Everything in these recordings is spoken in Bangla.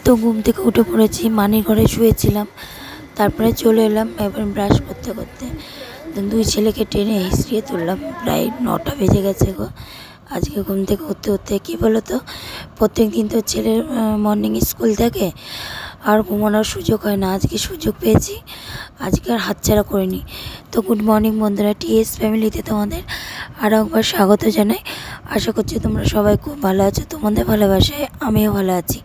তো ঘুম থেকে উঠে পড়েছি, মানির ঘরে শুয়েছিলাম, তারপরে চলে এলাম এবার ব্রাশ করতে করতে। দুই ছেলেকে টেনে হিসড়িয়ে তুললাম, প্রায় 9টা বেজে গেছে গো। আজকে ঘুম থেকে উঠতে উঠতে কী বলো তো, প্রত্যেক দিন তো ছেলের মর্নিং স্কুল থাকে, আর ঘুমানোর সুযোগ হয় না। আজকে সুযোগ পেয়েছি, আজকে আর হাতছাড়া করিনি। তো গুড মর্নিং বন্ধুরা, টিএস ফ্যামিলিতে তোমাদের আরও একবার স্বাগত জানাই। আশা করছি তোমরা সবাই খুব ভালো আছো, তোমাদের ভালোবাসায় আমিও ভালো আছি।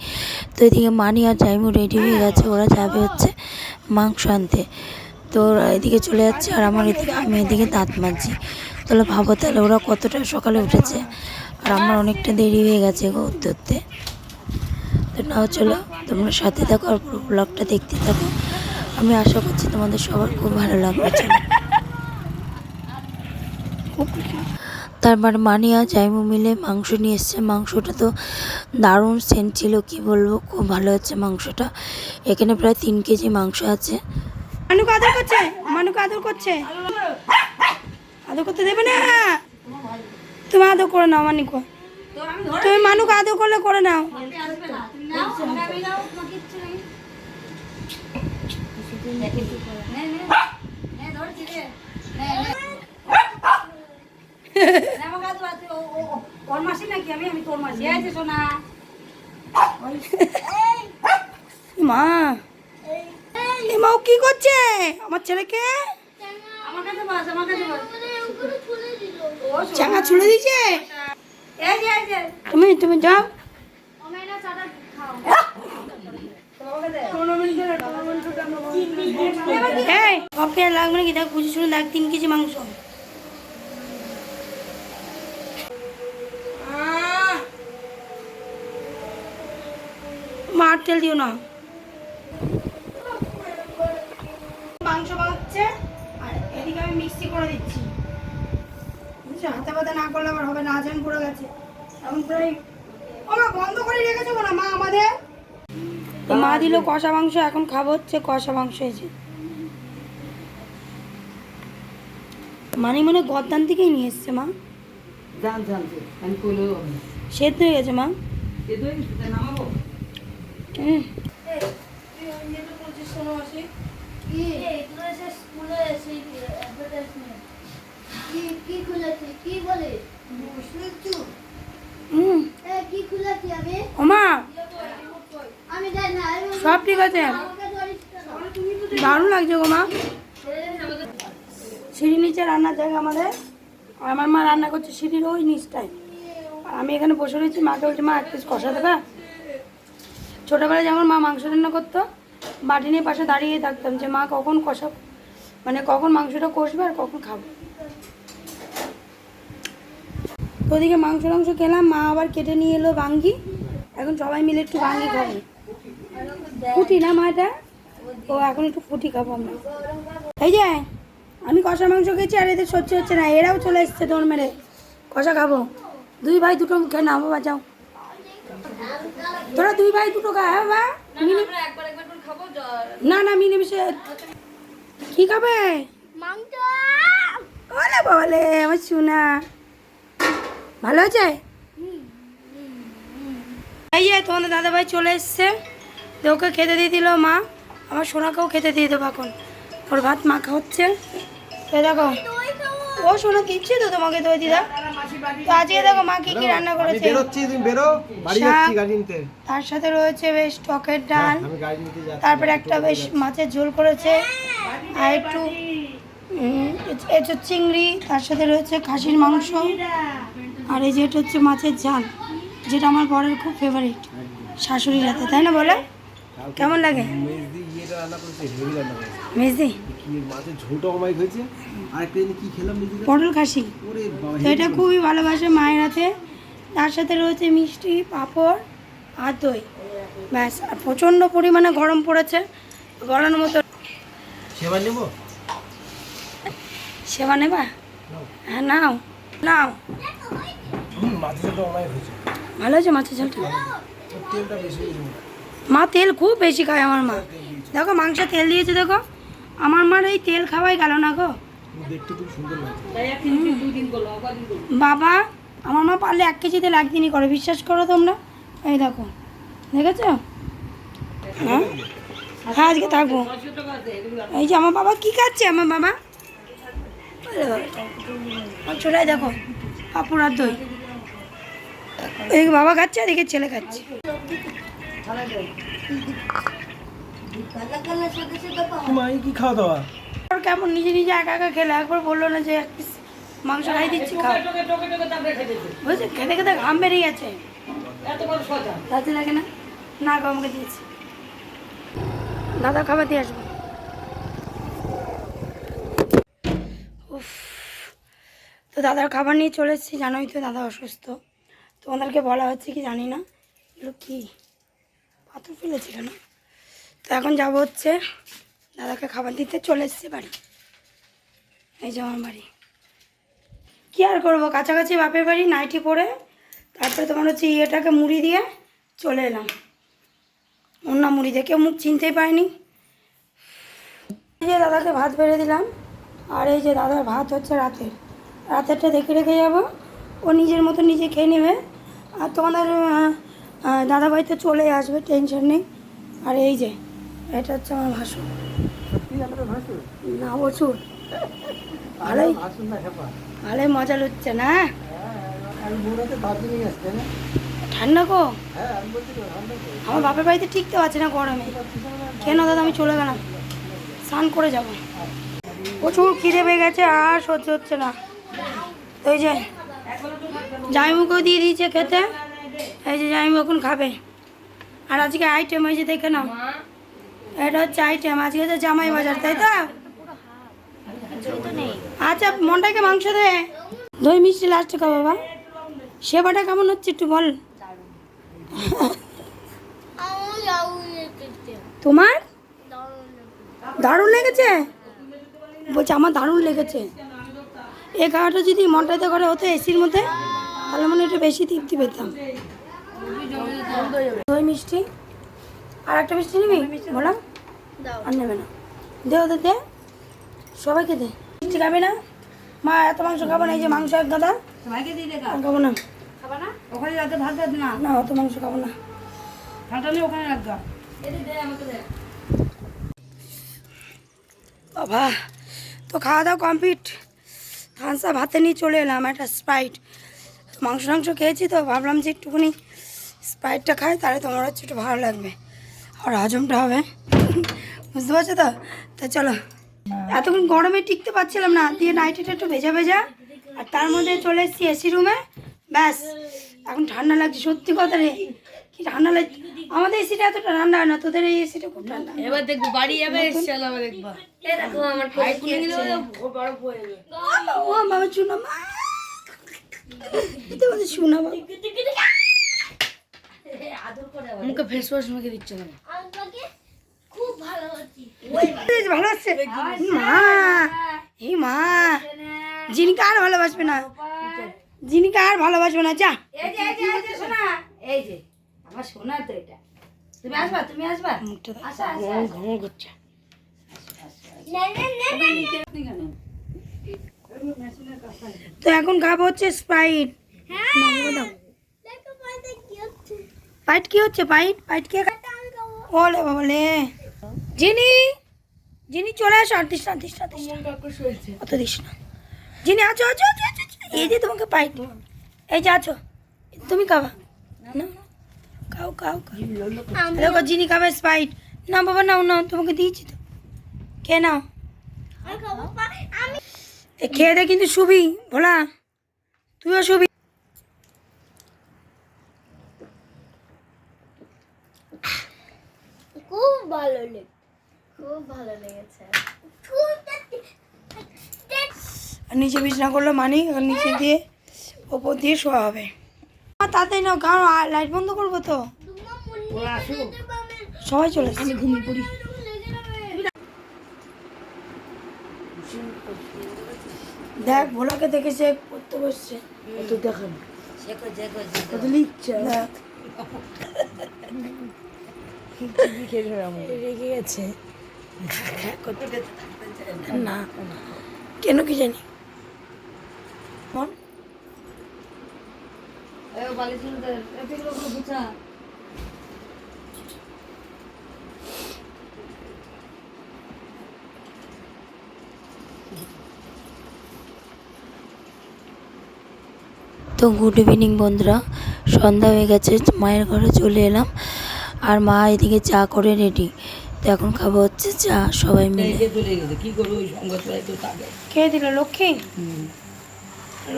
তো এদিকে মানি আর জাইমু রেডি হয়ে গেছে, ওরা যাবে হচ্ছে মাংস আনতে। তো ওরা এদিকে চলে যাচ্ছে আর আমি এদিকে দাঁত মাজছি। তাহলে ভাবো তাহলে ওরা কতটা সকালে উঠেছে, আর আমার অনেকটা দেরি হয়ে গেছে গো উঠতে উঠতে। তো নাও চলো তোমরা সাথে থাকো আর পুরো ব্লগটা দেখতে থাকো। আমি আশা করছি তোমাদের সবার খুব ভালো লাগবে। চলো। তারপর মানি আর জাইমু মিলে মাংস নিয়ে এসছে। মাংসটা তো দারুণ সেন্ট ছিল, কি বলবো, খুব ভালো হচ্ছে মাংসটা। এখানে প্রায় 3 কেজি মাংস আছে। মানুকে আদর করছে, মানুকে আদর করছে, আদর করতে দেবে না। তুমি আদর করে নাও মানিকো, তুমি মানুকে আদর করলে করে নাও। মা মাও কি করছে আমার ছেলেকে? চাঙা ছুলে দিয়েছে। তুমি তুমি যাও। লাগবে নাকি? দেখ বুঝে শুনে দেখ, 3 কেজি মাংস। মার তেল দিও না। মাংস বানাচ্ছে আর এদিকে আমি মিক্সি করে দিচ্ছি। বুঝছো, হাতে পাতে না করলে আবার হবে না। আজান পড়ে গেছে, এখন প্রায় ওমা বন্ধ করে রেখেছো না মা আমাদের। তো মা দিল কষা মাংস, এখন খাবো হচ্ছে কষা মাংস। এসে মানে গদ্দান থেকেই নিয়ে এসছে মা। সেদ্ধ হয়ে গেছে মা। সব ঠিক আছে, দারুণ লাগছে গো মা। সিঁড়ি নিচে রান্নার জায়গা আমাদের, আর আমার মা রান্না করছে সিঁড়ির ওই নিচটায়, আর আমি এখানে বসে রয়েছি। মাকে বলছি মা 1 পিস কষা দেবে। ছোটোবেলায় যেমন মা মাংস রান্না করতো, বাটি নিয়ে পাশে দাঁড়িয়ে থাকতাম যে মা কখন কষা, মানে কখন মাংসটা কষবে আর কখন খাবো। তো ওদিকে মাংস খেলাম, মা আবার কেটে নিয়ে এলো বাঙ্গি। এখন সবাই মিলে একটু বাঙ্গি খাবো। ফুটি না মা এটা? ও এখন একটু ফুটি খাবো আমরা। এই যে আমি কষা মাংস খেয়েছি আর এদের সহ্য হচ্ছে না, এরাও চলে এসছে দৌড় মেরে কষা খাবো। 2 ভাই 2টো খেয়ে নাও বাবা, যাও তোরা 2 ভাই 2টো খা। হ্যাঁ বাবা, না না মিলেমিশে। কি খাবে? বলে বলে আমার শোনা ভালো আছে। এই যে তোমাদের দাদা ভাই চলে এসছে, ওকে খেতে দিয়ে দিল মা। আমার সোনাকেও খেতে দিয়ে দেবো এখন, ওর ভাত মাখা হচ্ছে। দেখো ও সোনা দিচ্ছে তো তোমাকে দই দিদা। তো আজকে দেখো মা কি কি রান্না করেছে। তার সাথে রয়েছে বেশ টকের ডাল, তারপরে একটা বেশ মাছের ঝোল করেছে, আর একটু চিংড়ি, তার সাথে রয়েছে খাসির মাংস, আর এই যে এটা হচ্ছে মাছের ঝাল, যেটা আমার বরের খুব ফেভারিট শাশুড়ির হাতে, তাই না বলে? কেমন লাগে মেজদি? পটল খাসি, তো এটা খুবই ভালোবাসে মায়ের হাতে। তার সাথে রয়েছে মিষ্টি, পাঁপড় আর দই, ব্যাস। আর প্রচণ্ড পরিমাণে গরম পড়েছে, বলার মতো। সেবা নেবা? হ্যাঁ নাও নাও। ভালো হয়েছে মাছের ঝোলটা। মা তেল খুব বেশি খায় আমার মা। দেখো মাংসে তেল দিয়েছে, দেখো আমার মার এই তেল খাওয়াই গেল না গো। বাবা আমার মা পারলে 1 কেজি তেল 1 দিনই করে, বিশ্বাস করো তোমরা। এই দেখো, দেখেছো হ্যাঁ হ্যাঁ আজকে থাকবো। এই যে আমার বাবা কি খাচ্ছে, আমার বাবা ছোটাই দেখো পাপড় আর দই, এদিকে বাবা খাচ্ছে এদিকে ছেলে খাচ্ছে। কি খাওয়া দাওয়া? ওর কেমন নিজে নিজে একা একা খেলে, একবার বললো না যে এক পিস মাংস খাই দিচ্ছি খাও, বুঝছে খেতে খেতে ঘাম বেরিয়ে গেছে, তাতে লাগে না না গো আমাকে দিয়েছি, দাদা খাবার দিয়ে আসবো। উফ, তো দাদার খাবার নিয়ে চলে এসেছি, জানোই তো দাদা অসুস্থ, তোমাদেরকে বলা হচ্ছে কি জানি না, এগুলো কি পাথর ফেলেছে কেন। তো এখন যাবো হচ্ছে দাদাকে খাবার দিতে, চলে এসেছি বাড়ি, এই যে আমার বাড়ি। কী আর করবো, কাছাকাছি বাপের বাড়ি, নাইটি পরে তারপরে তোমার হচ্ছে ইয়েটাকে মুড়ি দিয়ে চলে এলাম, অন্য মুড়ি দিয়ে কেউ মুখ চিনতেই পারিনি। এই যে দাদাকে ভাত বেড়ে দিলাম, আর এই যে দাদার ভাত হচ্ছে রাতেরটা দেখে রেখে যাব, ও নিজের মতো নিজে খেয়ে নেবে, আর তোমাদের দাদাভাই তো চলে আসবে, টেনশন নেই। আর এই যে এটা হচ্ছে আমার ভাসুর, না প্রচুর ভালোই ভালোই মজা লুচ্ছে না, ঠান্ডা গো আমার বাপের বাড়িতে টিকতে পারছে না গরমে, কেন দাদা আমি চলে গেলাম, স্নান করে যাব, প্রচুর খিদে পেয়ে গেছে আর সহ্য হচ্ছে না। তো এই যে জামাইবাবুকেও দিয়ে দিয়েছে খেতে, এই যে জামাইবাবু এখন খাবে। আর আজকে আইটেম হয়েছে দেখে নাও, এটা হচ্ছে আইটেম, আজকে তো জামাই বাজার তাই তো। আচ্ছা মনটাকে মাংস দে, দই মিষ্টি লাস্টে খাবো বাবা। সেবাটা কেমন হচ্ছে একটু বল। তোমার দারুণ লেগেছে, বলছে আমার দারুণ লেগেছে। এই খাওয়াটা যদি মনটাতে করে হতো এসির মধ্যে, তাহলে মনে একটু বেশি তৃপ্তি পেতাম। দই মিষ্টি আর একটা মিষ্টি নিবি বললাম, আর নেবে না, দে ওদের দে, সবাইকে দে। মিষ্টি খাবে না মা, এত মাংস খাবো না, এই যে মাংস এক গাদা খাবো না, ওখানে রাতে ভাত না, না অত মাংস খাবো না, ওখানে রাখবা। বাবা তো খাওয়া দাওয়া কমপ্লিট, থানসা ভাতে নিয়ে চলে এলাম, একটা স্প্রাইট, মাংস টাংস খেয়েছি তো ভাবলাম যে একটুখানি স্প্রাইটটা খাই, তাহলে তোমার হচ্ছে একটু ভালো লাগবে আর হজমটা হবে, বুঝতে পারছো তো। তো চলো, এতক্ষণ গরমে টিকতে পারছিলাম না, দিয়ে নাইটিটা একটু ভেজা ভেজা, আর তার মধ্যে চলে এসেছি এসি রুমে, ব্যাস এখন ঠান্ডা লাগছে, সত্যি কথা রে কি ঠান্ডা লাগছে। আমাদের এসিটা এতটা ঠান্ডা হয় না, তোদের এই এসিটা খুব ঠান্ডা। এবার দেখবো বাড়ি যাবে দেখবা, ও বাবা চুনা মা, শোনা মুখে ফেস ওয়াশ মেখে দিচ্ছে না, ভালো আছে মা, এই মা জিনিকে আর ভালোবাসবে না, জিনিকে আর ভালোবাসবে না, যা এই যে আমার সোনা তো এটা, তুমি আসবা তুমি আসবা, মুখটা ঘুমো করছে। তো এখন খাবো হচ্ছে স্প্রাইট, পাইট কি হচ্ছে, পাইট পাইট কে বলে বলে জিনি, জিনি চলে আসো, আর্টিস্ট আর্টিস্ট অত দিস না, জিনি আছো আছো আছো আছো, এই যে তোমাকে পাইট, এই যে আছো তুমি খাবা না, খাও খাও খাও, দেখো জিনি খাবে স্প্রাইট, না বাবা নাও নাও তোমাকে দিয়েছি তো, কে নাও খেয়ে দে কিন্তু শুবি ভোলা, তুইও শুবি। খুব ভালো লেগেছে। আর নিচে বিছনা করলো মানি, আর নিচে দিয়ে ওপর দিয়ে শোয়া হবে। তাতে নাও, কারণ লাইট বন্ধ করবো তো, সবাই চলে আসছে, ঘুমিয়ে পড়ি। দেখ ভোলাকে দেখে সে পড়তে বসছে, দেখান লিখছে, রেগে গেছে না কেন কি জানি, তো গুড ইভিনিং বন্ধুরা, সন্ধ্যা হয়ে গেছে, মায়ের ঘরে চলে এলাম। আর মা এদিকে চা করে রেডি। তো এখন খাবো হচ্ছে চা সবাই মিলে। কে দিল? লক্ষ্মী।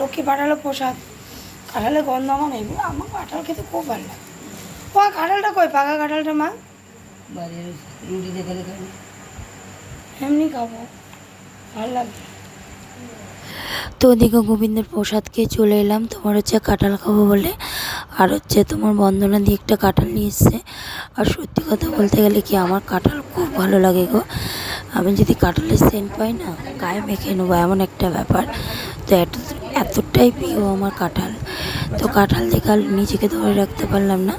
লক্ষ্মী পাঠালো প্রসাদ। কাঁঠালের গন্ধ আমার নেই, আমার কাঁঠাল খেতে খুব ভালো লাগে। ও কাঁঠালটা কই? পাকা কাঁঠালটা মা? এমনি খাবো, ভালো লাগবে। তো ওদিকে গোবিন্দের প্রসাদ খেয়ে চলে এলাম তোমার হচ্ছে কাঁঠাল খাবো বলে। আর হচ্ছে তোমার বন্দনা দিয়ে একটা কাঁঠাল নিয়ে এসছে। আর সত্যি কথা বলতে গেলে কি, আমার কাঁঠাল খুব ভালো লাগে গো। আমি যদি কাঁঠালের সেন্ট পাই না, গায়ে মেখে নেবো, এমন একটা ব্যাপার। তো এতটাই প্রিয় আমার কাঁঠাল। তো কাঁঠাল দেখে আর নিজেকে ধরে রাখতে পারলাম না।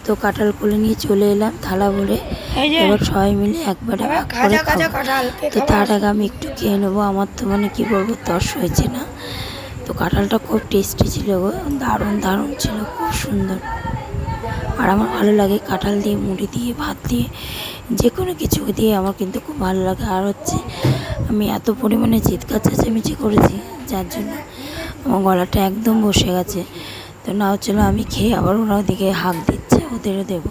তো কাঁঠাল কোলে নিয়ে চলে এলাম থালা ভরে। এই যে এবার সবাই মিলে একবারে ভাগ করে খাজা খাজা খাবো। কাঁঠাল কে তো খাবে? তার আগে আমি একটু খেয়ে নেবো। আমার তো মানে কী বলবো, তর্স হয়েছে না। তো কাঁঠালটা খুব টেস্টি ছিল গো, দারুণ দারুণ ছিল, খুব সুন্দর। আর আমার ভালো লাগে কাঁঠাল দিয়ে মুড়ি দিয়ে ভাত দিয়ে যে কোনো কিছু দিয়ে, আমার কিন্তু খুব ভালো লাগে। আর হচ্ছে আমি এত পরিমাণে চিৎকার চেঁচামেচি করেছি, যার জন্য আমার গলাটা একদম বসে গেছে। তো না হচ্ছিলো, আমি খেয়ে আবার ওরা ওদিকে হাঁক দিচ্ছে, ওদেরও দেবো।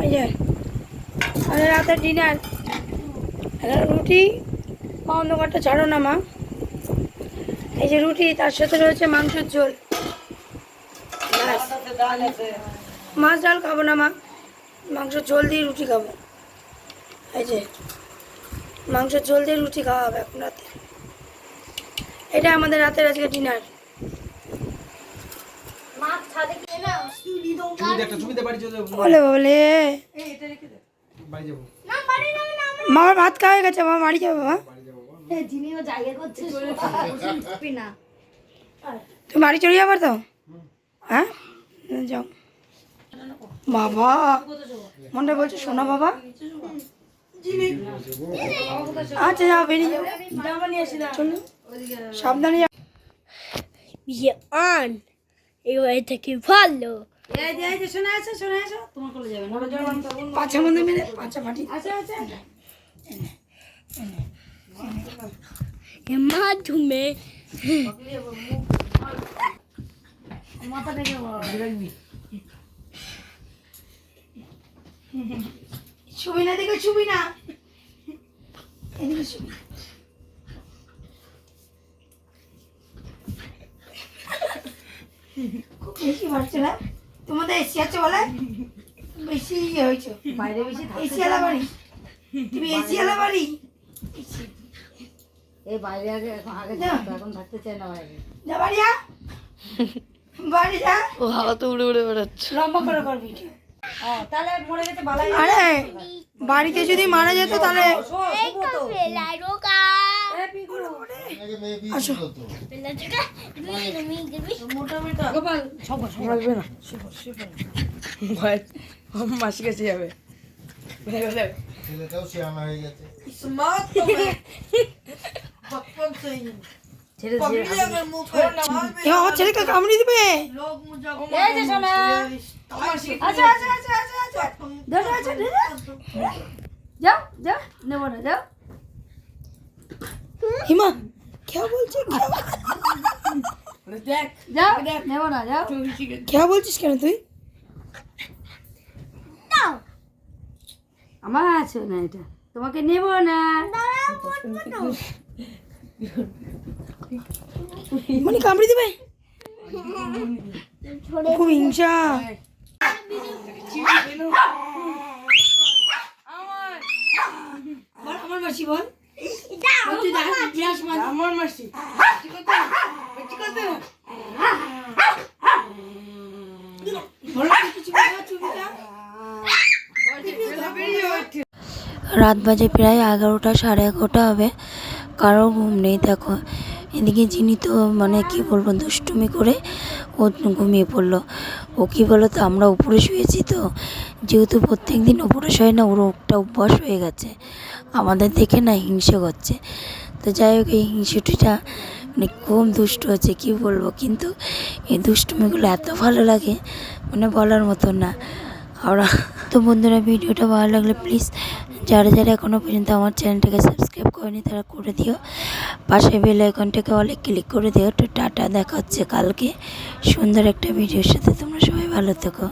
এই যে আমাদের রাতের ডিনার, রুটি। মা অন্ধকারটা ছাড়ো না মা। এই যে রুটি, তার সাথে রয়েছে মাংসের ঝোল। ব্যাস। মাছ ডাল খাবো না মা, মাংসের ঝোল দিয়ে রুটি খাবো। এই যে মাংসের ঝোল দিয়ে রুটি খাওয়া হবে এখন রাতে। এটা আমাদের রাতের আজকে ডিনার। বলে বলে মামার ভাত খাওয়া হয়ে গেছে, মামা বাড়ি যাবে। মা তুমি বাড়ি চলে যাবার তো? হ্যাঁ যাও বাবা, মনটা বলছে শোনা বাবা। আচ্ছা যাও, বেরিয়ে যাও, চলো সাবধানে যাও। ইয়ে অন এবার থেকে ভালো পাঁচের মধ্যে মিলে পাঁচা ফাটি। এর মাধ্যমে ছবি না দেখে ছবি না, এদিকে ছবি। খুব বেশি বাড়ছে না তোমাদের? এসি আছে বলে বেশি ইয়ে হয়েছে। বাইরে বেশি এসি আলা বাড়ি, তুমি এসি আলা বাড়ি। এই বাইরে আগে এখন আগে এখন থাকতে চাই না বাইরে। যা বাড়ি যা, বাড়ি যা। ও হাওয়া তো উড়ে উড়ে বেড়াচ্ছে। লম্বা করে কর ভিডিও। তাহলে মরে গেছে বালাই। আরে বাড়িতে যদি মারা যেত তাহলে এই তো বেলাই রোকা আসো। বেলা থেকে তুমি গবি গোপাল সব লাগবে না। মাসি কাছে যাবে। ছেলেটাও শেয়ানা হয়ে গেছে। ছেড়ে এ আমার ছেলেকে কামড়ে দিবে। এই যে শোনা। আচ্ছা আচ্ছা আচ্ছা আচ্ছা আচ্ছা দাও আচ্ছা যাও যাও, নেবো না, যাও। হিমা क्या বলছিস? দেখ যাও, নেবো না, যাও। क्या বলছিস কেন তুই? আমার আছে না, এটা তোমাকে নেব না। মানে কামড়ে দিবে, খুব হিংসা। বল আমার মাসি, বল আমার মাসি রাত বাজে প্রায় 11টা, 11:30 হবে। কারো ঘুম নেই। দেখো এদিকে যিনি তো মানে কি বলবো, দুষ্টুমি করে ও ঘুমিয়ে পড়লো। ও কী বলো তো, আমরা উপরে শুয়েছি তো, যেহেতু প্রত্যেক দিন উপরে শোয় না, ওর একটা অভ্যাস হয়ে গেছে, আমাদের দেখে না হিংসে করছে। তো যাই হোক, এই হিংসুটিটা মানে খুব দুষ্ট হচ্ছে, কী বলবো। কিন্তু এই দুষ্টুমিগুলো এত ভালো লাগে, মানে বলার মতো না। আমরা তো বন্ধুরা, ভিডিওটা ভালো লাগলে প্লিজ যারা যারা এখনও পর্যন্ত আমার চ্যানেলটাকে সাবস্ক্রাইব করেনি তারা করে দিও, পাশে বেল আইকনটাকে অলে ক্লিক করে দিও। তো টাটা, দেখা হচ্ছে কালকে সুন্দর একটা ভিডিওর সাথে। তোমরা সবাই ভালো থেকো।